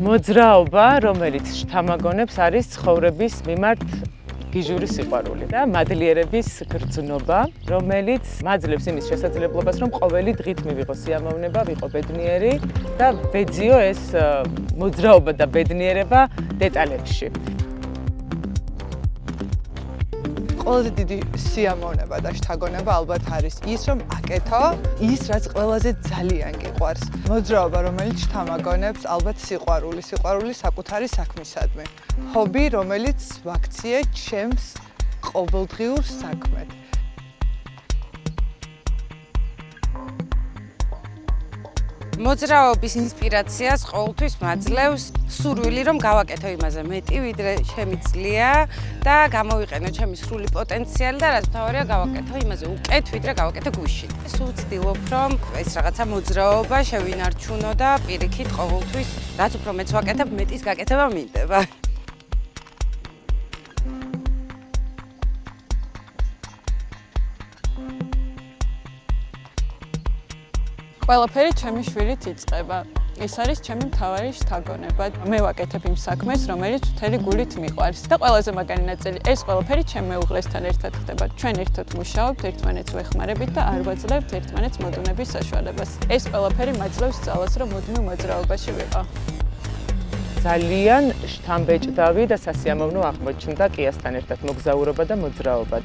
მოძრაობა, რომელიც შთამაგონებს, არის ცხოვრების მიმართ გიჟური სიყვარული და მადლიერების გრძნობა, რომელიც მაძლევს იმის შესაძლებლობას, რომ ყოველი დღით მივიღო სიამოვნება, ვიყო ბედნიერი და ვეძიო ეს მოძრაობა და ბედნიერება დეტალებში. ყველაზე დიდი სიამოვნება და შთაგონება ალბათ არის ის, რომ აკეთო ის, რაც ყველაზე ძალიან გიყვარს. მოძრაობა, რომელიც შთამაგონებს ალბათ სიყვარული საკუთარი საქმისადმი. ჰობი, რომელიც ვაქციე ჩემს ყოველდღიურ საქმედ. მოძრაობის ინსპირაციას ყოველთვის მაძლევს სურვილი, რომ გავაკეთო იმაზე მეტი, ვიდრე შემიძლია და გამოვიყენო ჩემი სრული პოტენციალი და რაც მთავარია გავაკეთო იმაზე უკეთ, ვიდრე გავაკეთო გუშინ. სულ ვცდილობ, რომ ეს რაღაცა მოძრაობა შევინარჩუნო და პირიქით ყოველთვის რაც უფრო მეც ვაკეთებ, მეტის გაკეთება მინდება. ყველაფერი ჩემი შვილით იწყება. ეს არის ჩემი მთავარი შთაგონება. მე ვაკეთებ იმ საქმეს, რომელიც მთელი გულით მიყვარს და ყველაზე მაგარი ნაწილი ეს ყველაფერი ჩემ მეუღლესთან ერთად ხდება. ჩვენ ერთად მუშაობთ, ერთმანეთს ვეხმარებით და არ ვაძლევთ ერთმანეთს მოდუნების საშუალებას. ეს ყველაფერი მაძლევს ძალას, რომ მუდმივ მოძრაობაში ვიყო. ძალიან შთამბეჭდავი და სასიამოვნო აღმოჩნდა კიასთან ერთად მოგზაურობა და მოძრაობა.